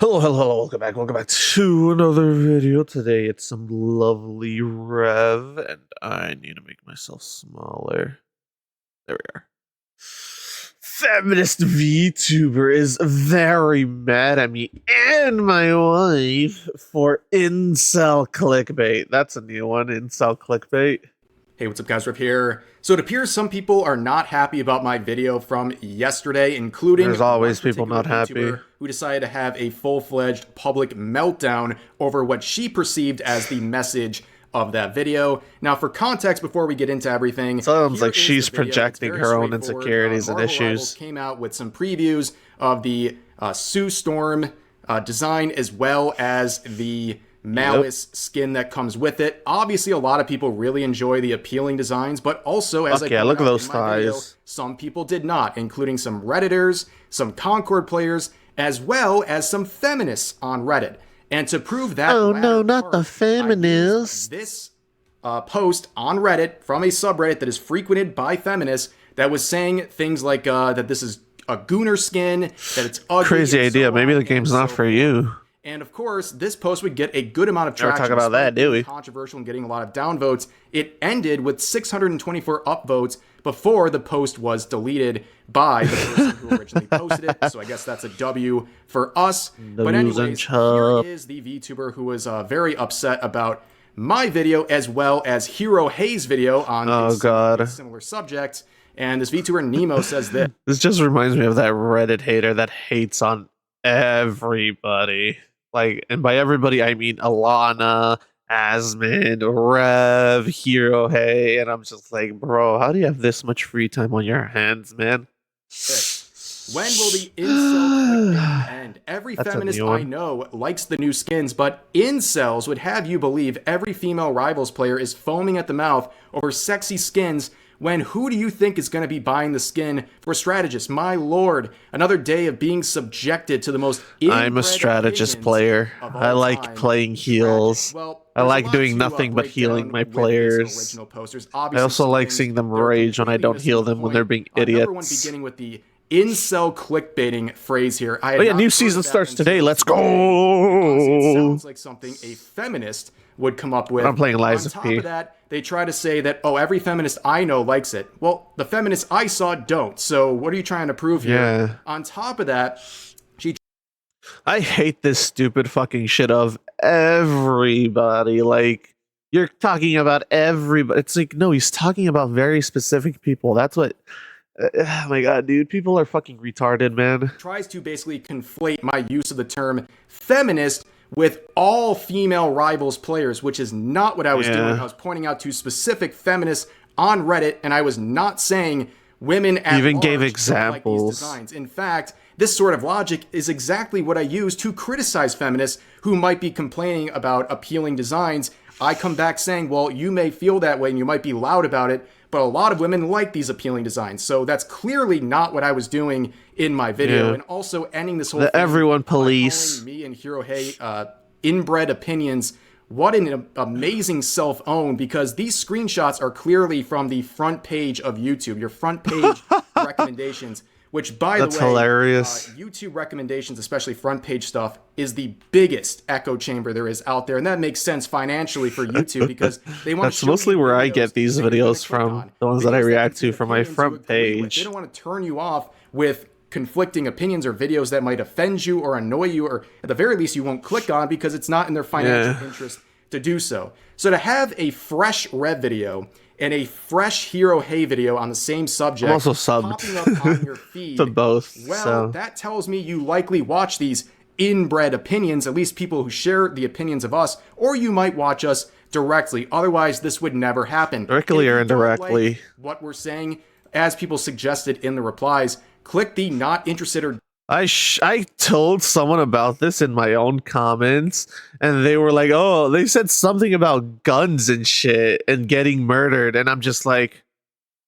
Hello, welcome back to another video. Today it's some lovely Rev, and I need to make myself smaller. There we are. Feminist VTuber is very mad at me and my wife for incel clickbait. That's a new one, incel clickbait. Hey, what's up guys, Rev here. So it appears some people are not happy about my video from yesterday, including There's always people not happy who decided to have a full-fledged public meltdown over what she perceived as the message of that video. Now, for context, before we get into everything, sounds like she's projecting her own insecurities and issues. Came out with some previews of the Sue Storm design, as well as the Malice skin that comes with it. Obviously, a lot of people really enjoy the appealing designs, but also, as I look at those thighs. Some people did not, including some Redditors, some Concord players, as well as some feminists on Reddit. And to prove that, oh no, not the feminists. This post on Reddit from a subreddit that is frequented by feminists that was saying things like that this is a gooner skin, that it's ugly. Crazy idea. Maybe the game's not for you. And of course, this post would get a good amount of traction. Never talk about that, do we? Controversial and getting a lot of downvotes. It ended with 624 upvotes before the post was deleted by the person who originally posted it. So I guess that's a W for us. But anyways, here is the VTuber who was very upset about my video, as well as Hero Hayes' video on a similar subject. And this VTuber Nemo says this. This just reminds me of that Reddit hater that hates on everybody. Like, and by everybody, I mean Alana, Asmund, Rev, Hero, Hey, and I'm just like, bro, how do you have this much free time on your hands, man? When will the incel end? Every feminist I know likes the new skins, but incels would have you believe every female Rivals player is foaming at the mouth over sexy skins, when who do you think is going to be buying the skin for strategist? My lord, another day of being subjected to the most I'm a strategist player. I like playing heals. Well, I like doing nothing but healing my players. I also like seeing them rage when I don't heal them when they're being idiots. Everyone beginning with the incel clickbaiting phrase here. Oh yeah, new season starts today. Let's go! It sounds like something a feminist would come up with. I'm playing Liza On top P. of that, they try to say that, oh, every feminist I know likes it. Well, the feminists I saw don't. So what are you trying to prove here? Yeah. On top of that, I hate this stupid fucking shit of everybody. Like, you're talking about everybody. It's like, no, he's talking about very specific people. That's what... oh my god, dude. People are fucking retarded, man. Tries to basically conflate my use of the term feminist with all female Rivals players, which is not what I was doing. I was pointing out to specific feminists on Reddit, and I was not saying women at even large gave don't examples. like these designs. In fact, this sort of logic is exactly what I use to criticize feminists who might be complaining about appealing designs. I come back saying, well, you may feel that way and you might be loud about it, but a lot of women like these appealing designs. So that's clearly not what I was doing in my video. And also ending this whole thing everyone police. by calling me and Hero Hey inbred opinions. What an amazing self-own, because these screenshots are clearly from the front page of YouTube, your front page recommendations. Which, by the way, hilarious. YouTube recommendations, especially front page stuff, is the biggest echo chamber there is out there. And that makes sense financially for YouTube because they want to show mostly you where I videos get these videos from, the ones that I react to from my front page. They don't want to turn you off with conflicting opinions or videos that might offend you or annoy you, or at the very least you won't click on because it's not in their financial interest to do so. So to have a fresh Rev video and a fresh Hero Hey video on the same subject, I'm also subbed popping up on your feed, to both. Well, that tells me you likely watch these inbred opinions, at least people who share the opinions of us, or you might watch us directly. Otherwise, this would never happen. Directly or indirectly. Like what we're saying, as people suggested in the replies, click the not interested or... I told someone about this in my own comments, and they were like, oh, they said something about guns and shit and getting murdered, and I'm just like,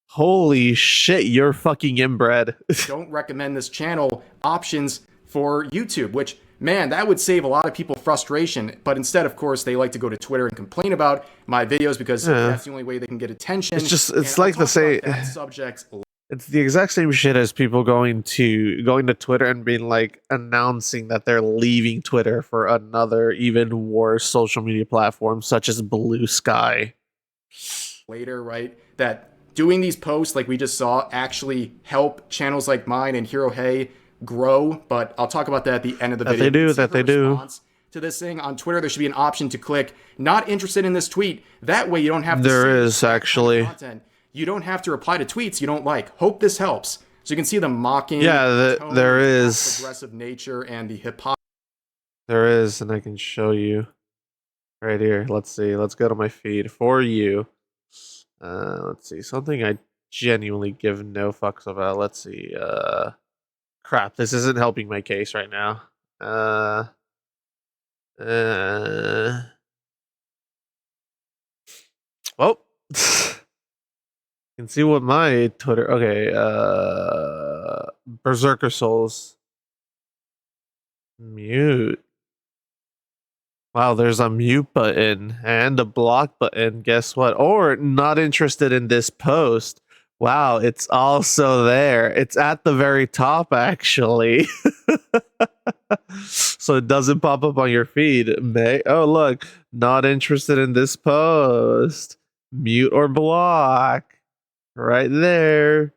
holy shit, you're fucking inbred. Don't recommend this channel options for YouTube, which, man, that would save a lot of people frustration. But instead, of course, they like to go to Twitter and complain about my videos because that's the only way they can get attention. It's like the same subjects It's the exact same shit as people going to Twitter and being like announcing that they're leaving Twitter for another even worse social media platform such as Blue Sky. Later, right? That doing these posts like we just saw actually help channels like mine and Hero Hey grow, but I'll talk about that at the end of the video. They do. To this thing on Twitter, there should be an option to click not interested in this tweet. That way you don't have to There is actually content. You don't have to reply to tweets you don't like. Hope this helps. So you can see the mocking, there is aggressive nature and the hypocrisy. There is, and I can show you right here. Let's see. Let's go to my feed for you. Let's see. Something I genuinely give no fucks about. Let's see. Crap. This isn't helping my case right now. Well, you can see what my Twitter. Okay. Berserker Souls. Mute. Wow, there's a mute button and a block button. Guess what? Or not interested in this post. Wow, it's also there. It's at the very top, actually. So it doesn't pop up on your feed. Oh, look. Not interested in this post. Mute or block. Right there.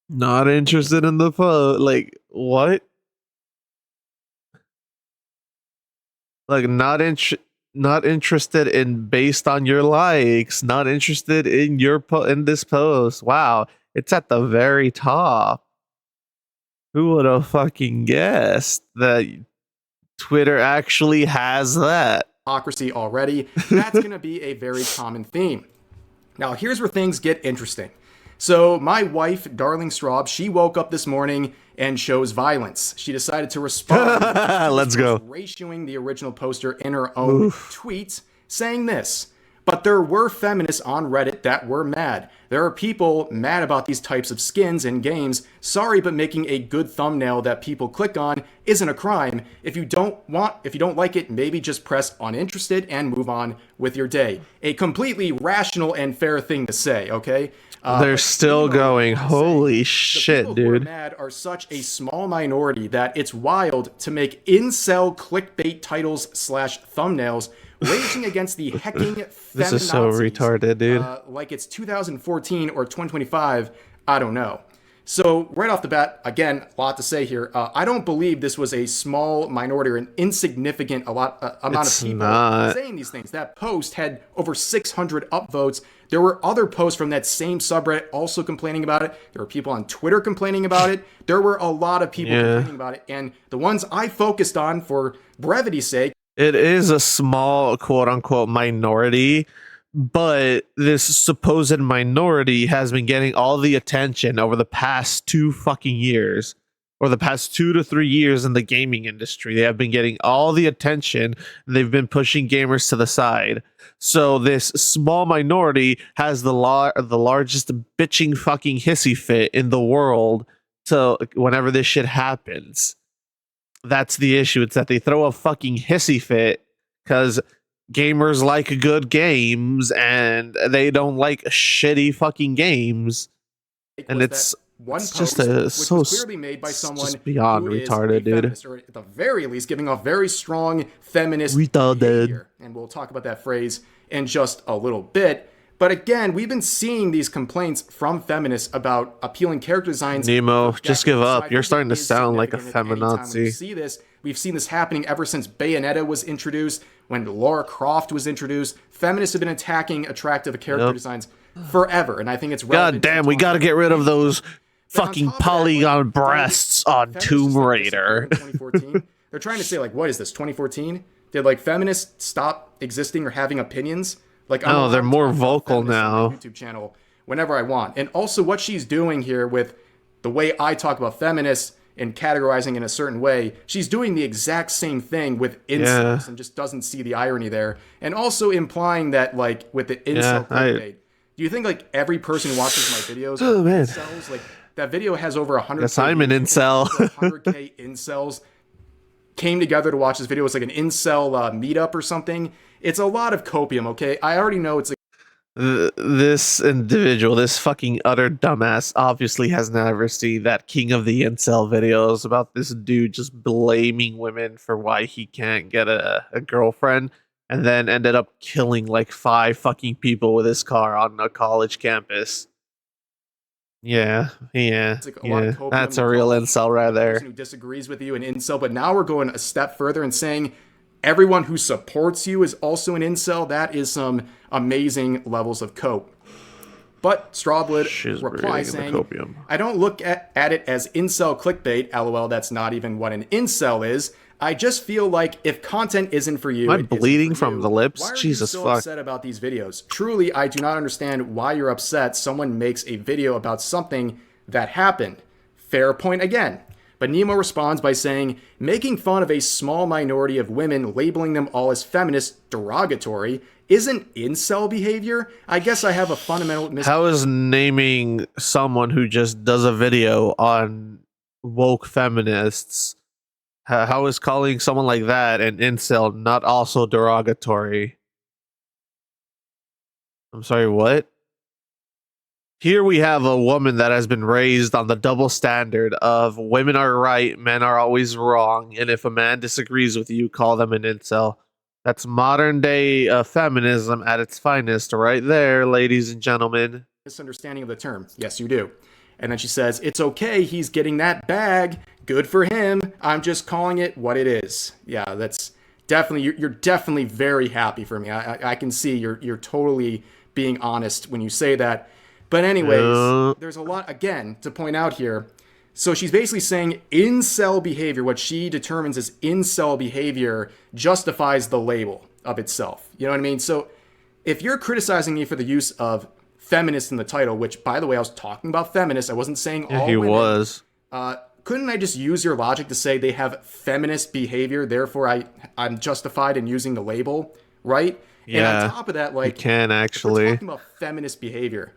Not interested in the post. Like, what? Like, not interested in based on your likes. Not interested in your in this post. Wow, it's at the very top. Who would have fucking guessed that Twitter actually has that? Hypocrisy already. That's going to be a very common theme. Now, here's where things get interesting. So my wife, Darling Straub, she woke up this morning and chose violence. She decided to respond. Let's go. Ratioing the original poster in her own tweets, saying this. But there were feminists on Reddit that were mad. There are people mad about these types of skins in games. Sorry, but making a good thumbnail that people click on isn't a crime. If you don't like it, maybe just press uninterested and move on with your day. A completely rational and fair thing to say, okay? They're still going. Holy shit, the people dude. Who are mad are such a small minority that it's wild to make incel clickbait titles / thumbnails raging against the hecking feminazis. This is so retarded, dude. Like it's 2014 or 2025. I don't know. So right off the bat, again, a lot to say here. I don't believe this was a small minority or an insignificant amount of people saying these things. That post had over 600 upvotes. There were other posts from that same subreddit also complaining about it. There were people on Twitter complaining about it. There were a lot of people complaining about it. And the ones I focused on for brevity's sake. It is a small, quote unquote, minority. But this supposed minority has been getting all the attention over the past 2 fucking years, or the past 2 to 3 years in the gaming industry. They have been getting all the attention. And they've been pushing gamers to the side. So this small minority has the largest bitching fucking hissy fit in the world. So whenever this shit happens, that's the issue. It's that they throw a fucking hissy fit because gamers like good games and they don't like shitty fucking games. And it's just clearly made by someone just beyond retarded, dude. Or at the very least, giving off very strong feminist behavior. And we'll talk about that phrase in just a little bit. But again, we've been seeing these complaints from feminists about appealing character designs. Nemo, just give up. You're starting to sound like a feminazi. We've seen this happening ever since Bayonetta was introduced, when Lara Croft was introduced. Feminists have been attacking attractive character designs forever, and I think it's relevant. God damn, we got to get rid of those fucking polygon breasts on Tomb Raider. 2014. They're trying to say, like, what is this, 2014? Did, like, feminists stop existing or having opinions? Like, no, they're more vocal now. On my YouTube channel whenever I want. And also what she's doing here with the way I talk about feminists and categorizing in a certain way, she's doing the exact same thing with incels and just doesn't see the irony there. And also implying that, like, with the incel clickbait, do you think, like, every person who watches my videos incels? Like, that video has over 100K. Yes, I'm an incel. 100K incels came together to watch this video. It's like an incel meetup or something. It's a lot of copium, okay? I already know it's like... This individual, this fucking utter dumbass, obviously has never seen that King of the Incel videos about this dude just blaming women for why he can't get a girlfriend, and then ended up killing like 5 fucking people with his car on a college campus. Yeah, It's like a lot of copium. that's a real incel right there. Person who disagrees with you, an incel. But now we're going a step further and saying everyone who supports you is also an incel. That is some amazing levels of cope. But Strawblood replies saying, I don't look at it as incel clickbait. LOL, that's not even what an incel is. I just feel like if content isn't for you, am I bleeding from the lips? Why are Jesus you so fuck. upset about these videos? Truly, I do not understand why you're upset. Someone makes a video about something that happened. Fair point again. But Nemo responds by saying, making fun of a small minority of women, labeling them all as feminist, derogatory, isn't incel behavior? I guess I have a fundamental How is naming someone who just does a video on woke feminists, how is calling someone like that an incel not also derogatory? I'm sorry, what? Here we have a woman that has been raised on the double standard of women are right, men are always wrong, and if a man disagrees with you, call them an incel. That's modern day feminism at its finest, right there, ladies and gentlemen. Misunderstanding of the term. Yes, you do. And then she says, it's okay, he's getting that bag. Good for him. I'm just calling it what it is. Yeah, that's definitely, you're definitely very happy for me. I can see you're totally being honest when you say that. But anyways, there's a lot, again, to point out here. So she's basically saying incel behavior, what she determines as incel behavior, justifies the label of itself. You know what I mean? So if you're criticizing me for the use of feminist in the title, which, by the way, I was talking about feminists, I wasn't saying all women. Was. Couldn't I just use your logic to say they have feminist behavior, therefore I'm justified in using the label, right? Yeah, and on top of that, like, you can actually. We're talking about feminist behavior.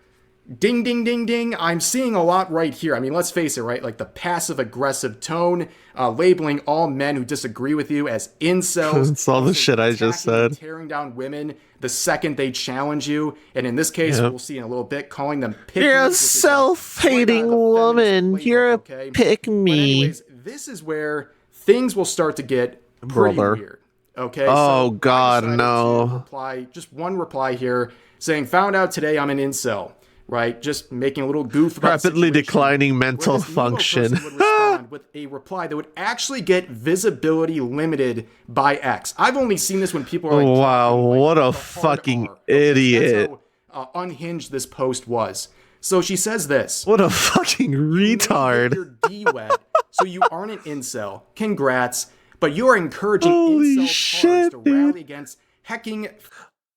Ding, ding, ding, ding. I'm seeing a lot right here. I mean, let's face it, right? Like the passive-aggressive tone, labeling all men who disagree with you as incels. That's all the shit I just said. Tearing down women the second they challenge you. And in this case, we'll see in a little bit, calling them pick-me. You're a self-hating woman. You're a pick-me. Anyways, this is where things will start to get pretty weird. Okay? Oh, so God, no. Just one reply here saying, found out today I'm an incel. Right, just making a little goof about rapidly declining mental function. Would respond with a reply that would actually get visibility limited by X. I've only seen this when people are like, wow, what a fucking idiot! That's how unhinged this post was. So she says this. What a fucking retard! Your D wet, so you aren't an incel. Congrats, but you are encouraging incel to rally against hecking.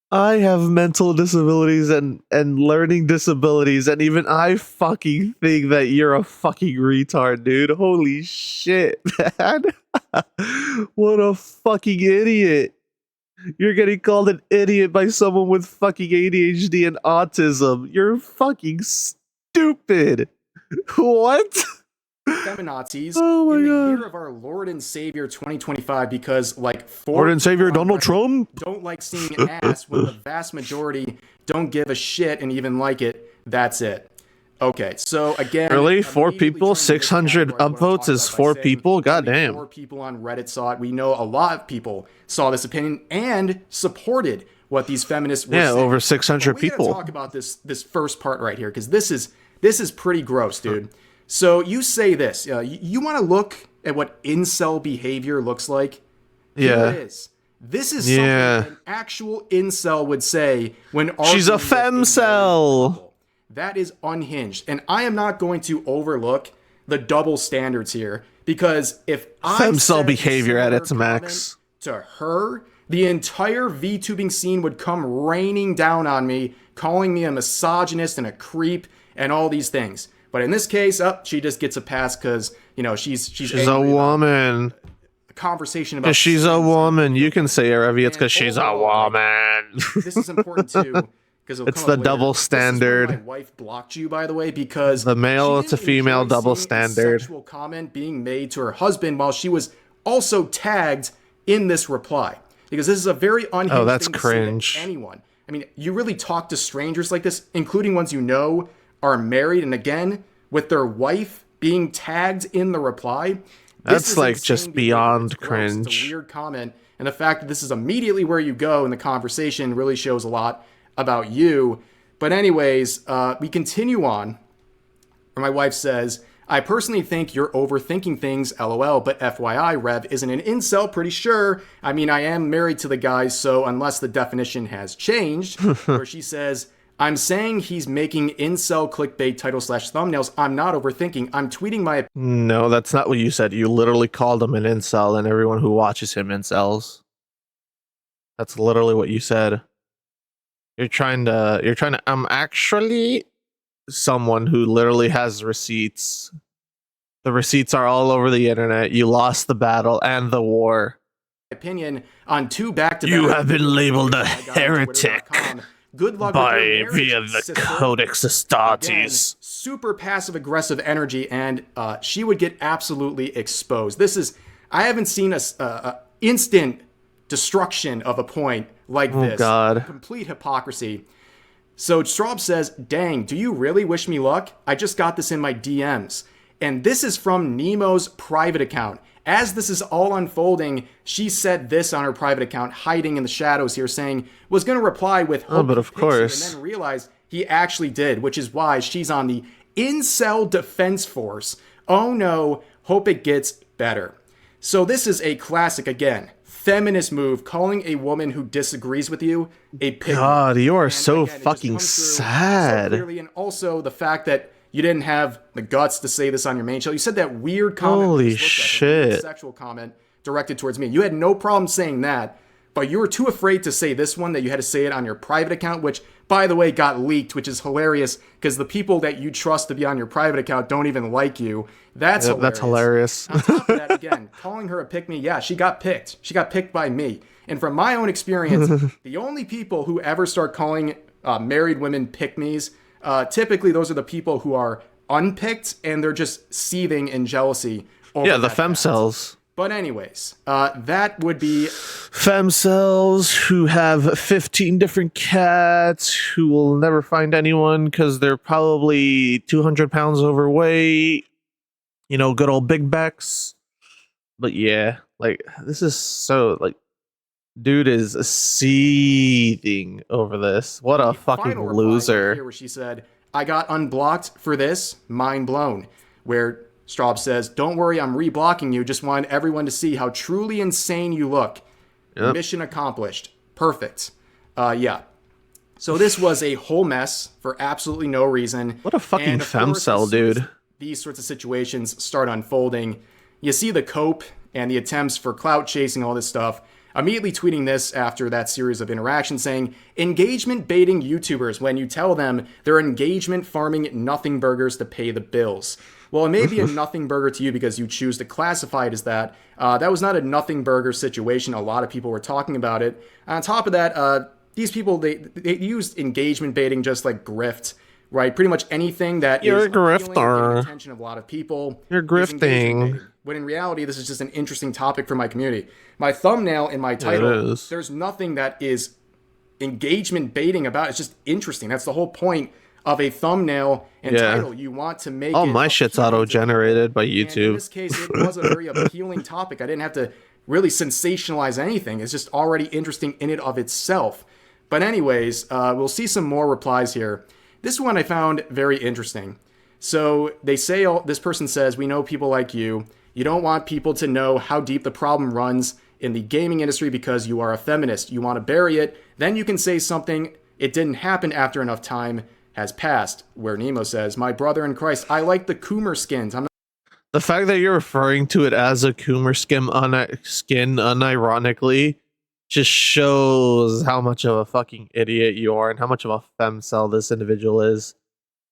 I have mental disabilities and learning disabilities, and even I fucking think that you're a fucking retard, dude. Holy shit, man. What a fucking idiot. You're getting called an idiot by someone with fucking ADHD and autism. You're fucking stupid. What? Feminazis in the year of our Lord and Savior 2025, because like Lord and Savior Donald Trump don't like seeing ass when the vast majority don't give a shit and even like it. That's it. Okay, so again, really 4 people, 600 upvotes is 4 people. Goddamn. 4 people on Reddit saw it. We know a lot of people saw this opinion and supported what these feminists were saying. Over 600 people. people. Talk about this first part right here, because this is pretty gross, dude. So you say this. You want to look at what incel behavior looks like? Here it is. This is something an actual incel would say when she's a femcel. That is unhinged. And I am not going to overlook the double standards here, because if I femcel behavior at its max to her, the entire VTubing scene would come raining down on me, calling me a misogynist and a creep and all these things. But in this case, she just gets a pass because, you know, she's a woman. A conversation about she's a woman. You can say it, Revi. It's because she's a woman. This is important too, because it's the double standard. My wife blocked you, by the way, because the male to female double standard. Sexual comment being made to her husband while she was also tagged in this reply, because this is a very unhinged that's thing to cringe. say to anyone. I mean, you really talk to strangers like this, including ones you know are married, and again, with their wife being tagged in the reply. That's like just beyond cringe. It's a weird comment, and the fact that this is immediately where you go in the conversation really shows a lot about you. But anyways, we continue on, where my wife says, I personally think you're overthinking things, lol, but FYI, Rev isn't an incel, pretty sure. I mean, I am married to the guy, so unless the definition has changed, where she says, I'm saying he's making incel clickbait title / thumbnails. I'm not overthinking. I'm tweeting my... No, that's not what you said. You literally called him an incel, and everyone who watches him incels. That's literally what you said. You're trying to, I'm actually someone who literally has receipts. The receipts are all over the internet. You lost the battle and the war. Opinion on 2 back-to-back... You have been labeled a heretic. Good luck via with the Codex Astartes. Super passive-aggressive energy, and she would get absolutely exposed. This is... I haven't seen a instant destruction of a point like this. Oh, God. Complete hypocrisy. So Straub says, dang, do you really wish me luck? I just got this in my DMs. And this is from Nemo's private account. As this is all unfolding, she said this on her private account, hiding in the shadows here, saying, was going to reply with hope. Oh, but of course. And then realized he actually did, which is why she's on the Incel Defense Force. Oh no, hope it gets better. So this is a classic, again, feminist move, calling a woman who disagrees with you a pig. God, you are so fucking sad. So clearly, and also the fact that you didn't have the guts to say this on your main show. You said that weird comment. Holy shit. Sexual comment directed towards me. You had no problem saying that, but you were too afraid to say this one that you had to say it on your private account, which, by the way, got leaked, which is hilarious because the people that you trust to be on your private account don't even like you. That's hilarious. That's hilarious. On top of that, again, calling her a pick-me, yeah, she got picked. She got picked by me. And from my own experience, the only people who ever start calling married women pick-me's, typically those are the people who are unpicked and they're just seething in jealousy. Yeah, the femcels. But anyways, that would be... Femcels who have 15 different cats who will never find anyone because they're probably 200 pounds overweight. You know, good old big backs. But yeah, like, this is so, like, dude is seething over this. What a fucking loser. Here where she said, I got unblocked for this, mind blown. Where Straub says, don't worry, I'm reblocking you. Just want everyone to see how truly insane you look. Yep. Mission accomplished. Perfect. Yeah. So this was a whole mess for absolutely no reason. What a fucking femcel, dude. These sorts of situations start unfolding. You see the cope and the attempts for clout chasing, all this stuff. Immediately tweeting this after that series of interactions saying, engagement baiting YouTubers when you tell them they're engagement farming nothing burgers to pay the bills. Well, it may be a nothing burger to you because you choose to classify it as that. That was not a nothing burger situation. A lot of people were talking about it. On top of that, these people, they used engagement baiting just like grift, right? Pretty much anything that You're is a grifter. the attention of a lot of people. You're grifting. When in reality, this is just an interesting topic for my community. My thumbnail and my title, there's nothing that is engagement baiting about. It's just interesting. That's the whole point of a thumbnail and title. You want to make all my shit's auto-generated by YouTube. And in this case, it was a very appealing topic. I didn't have to really sensationalize anything. It's just already interesting in and of itself. But anyways, we'll see some more replies here. This one I found very interesting. So they say, this person says, we know people like you. You don't want people to know how deep the problem runs in the gaming industry because you are a feminist. You want to bury it. Then you can say something, it didn't happen after enough time has passed. Where Nemo says, my brother in Christ, I like the Coomer skins. The fact that you're referring to it as a Coomer skin unironically just shows how much of a fucking idiot you are and how much of a femcel this individual is.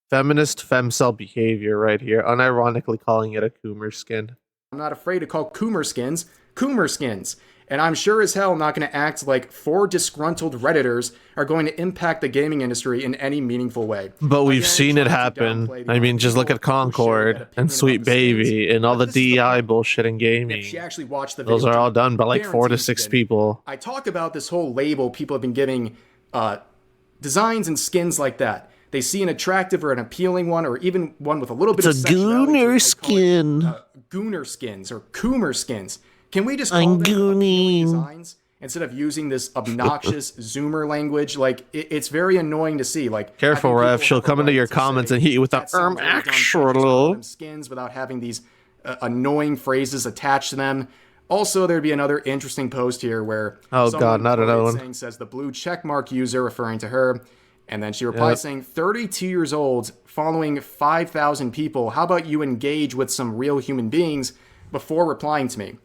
Feminist femcel behavior right here, unironically calling it a Coomer skin. I'm not afraid to call Coomer skins Coomer skins. And I'm sure as hell not going to act like 4 disgruntled Redditors are going to impact the gaming industry in any meaningful way. But we've seen it happen. I mean, just look at Concord and Sweet Baby and all the DEI bullshit in gaming. If she actually watched the video, those are all done by like 4 to 6 people. I talk about this whole label people have been giving designs and skins like that. They see an attractive or an appealing one, or even one with a little bit of sexuality. Gooner skin. Gooner skins or Coomer skins. Can we just call them appealing designs instead of using this obnoxious Zoomer language? Like, it's very annoying to see. Like, careful, Rev. She'll come into your comments and hit you with the actual skins without having these annoying phrases attached to them. Also, there'd be another interesting post here where not another one. Says the blue checkmark user, referring to her. And then she replies saying, 32 years old, following 5,000 people. How about you engage with some real human beings before replying to me?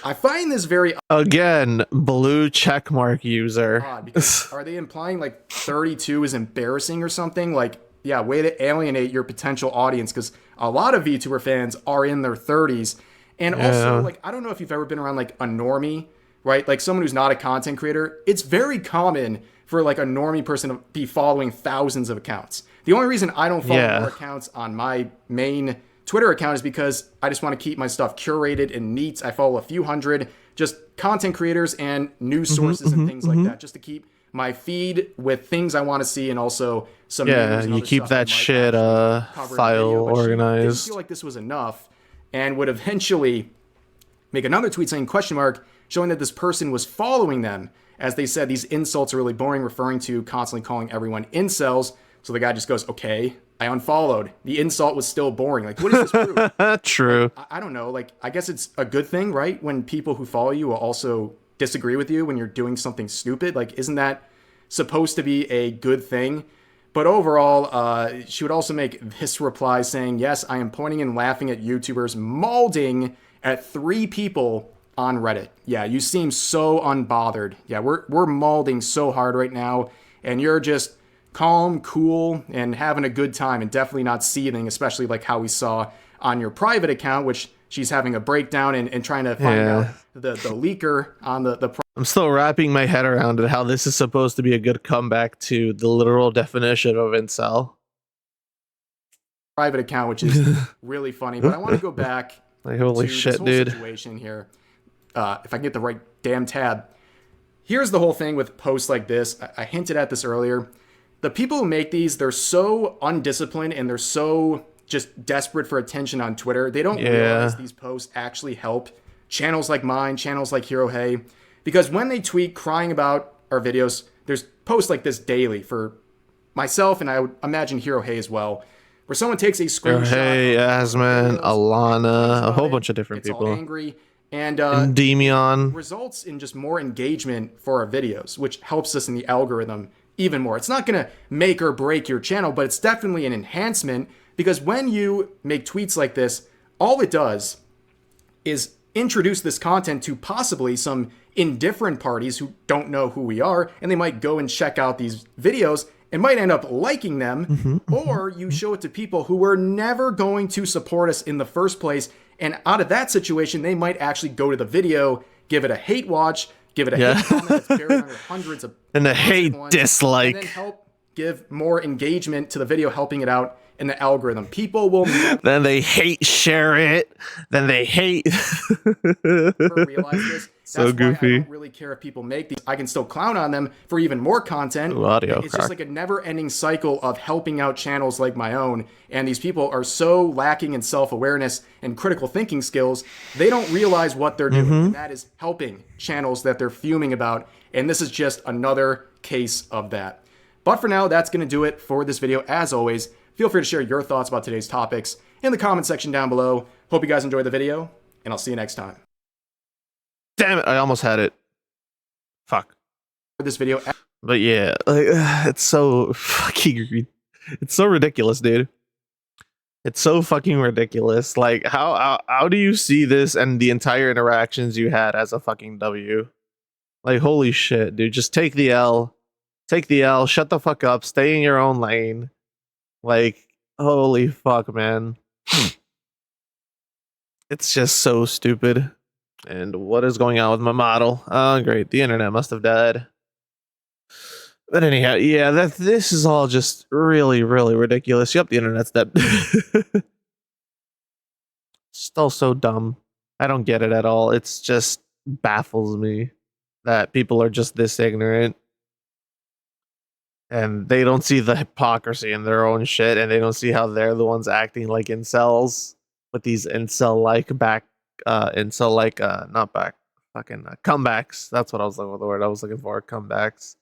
I find this very... Again, blue checkmark user. Odd, because are they implying like 32 is embarrassing or something? Like, yeah, way to alienate your potential audience, because a lot of VTuber fans are in their 30s. And also, like, I don't know if you've ever been around like a normie, right? Like someone who's not a content creator. It's very common for like a normie person to be following thousands of accounts. The only reason I don't follow more accounts on my main Twitter account is because I just want to keep my stuff curated and neat. I follow a few hundred just content creators and news sources and things like that, just to keep my feed with things I want to see, and also some news and you keep that shit file organized. I feel like this was enough, and would eventually make another tweet saying ? Showing that this person was following them. As they said, these insults are really boring, referring to constantly calling everyone incels. So the guy just goes, okay, I unfollowed. The insult was still boring. Like, what does this prove? True. Like, I don't know. Like, I guess it's a good thing, right? When people who follow you will also disagree with you when you're doing something stupid. Like, isn't that supposed to be a good thing? But overall, she would also make this reply saying, yes, I am pointing and laughing at YouTubers mauling at 3 people on Reddit. Yeah, you seem so unbothered. Yeah, we're mauling so hard right now, and you're just calm, cool, and having a good time, and definitely not seething, especially like how we saw on your private account, which she's having a breakdown and trying to find out the leaker on the I'm still wrapping my head around it, how this is supposed to be a good comeback to the literal definition of incel. Private account, which is really funny. But I want to go back like, holy to shit, this whole dude. situation here. If I can get the right damn tab. Here's the whole thing with posts like this. I hinted at this earlier. The people who make these, they're so undisciplined and they're so just desperate for attention on Twitter. They don't realize these posts actually help channels like mine, channels like Hero Hey. Because when they tweet crying about our videos, there's posts like this daily for myself, and I would imagine Hero Hey as well, where someone takes a screenshot. Hey, Asman, Alana, a whole bunch of different people. All angry. And Demion results in just more engagement for our videos, which helps us in the algorithm even more. It's not going to make or break your channel, but it's definitely an enhancement, because when you make tweets like this, all it does is introduce this content to possibly some indifferent parties who don't know who we are, and they might go and check out these videos and might end up liking them, or you show it to people who were never going to support us in the first place, and out of that situation, they might actually go to the video, give it a hate watch, give it a hate comment that's buried under hundreds of and a hate dislike, and then help give more engagement to the video, helping it out in the algorithm. People will then they hate share it, then they hate realize this. So That's goofy. Why I don't really care if people make these. I can still clown on them for even more content. Ooh, audio it's just like a never-ending cycle of helping out channels like my own. And these people are so lacking in self-awareness and critical thinking skills, they don't realize what they're doing. And that is helping channels that they're fuming about. And this is just another case of that. But for now, that's going to do it for this video. As always, feel free to share your thoughts about today's topics in the comment section down below. Hope you guys enjoyed the video, and I'll see you next time. Damn it, I almost had it. Fuck. For this video. But yeah, like, it's so fucking, it's so ridiculous, dude. It's so fucking ridiculous. Like, how do you see this and the entire interactions you had as a fucking W? Like, holy shit, dude. Just take the L. Take the L. Shut the fuck up. Stay in your own lane. Like, holy fuck, man. It's just so stupid. And what is going on with my model? Oh, great. The internet must have died. But anyhow, yeah, this is all just really, really ridiculous. Yep, the internet's dead. Still so dumb. I don't get it at all. It's just baffles me that people are just this ignorant. and they don't see the hypocrisy in their own shit, and they don't see how they're the ones acting like incels with these not back, fucking comebacks. That's what I was looking for. The word I was looking for, comebacks.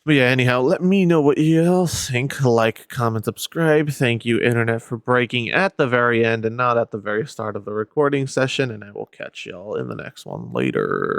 But yeah, anyhow, let me know what you all think. Like, comment, subscribe. Thank you, internet, for breaking at the very end and not at the very start of the recording session, and I will catch y'all in the next one later.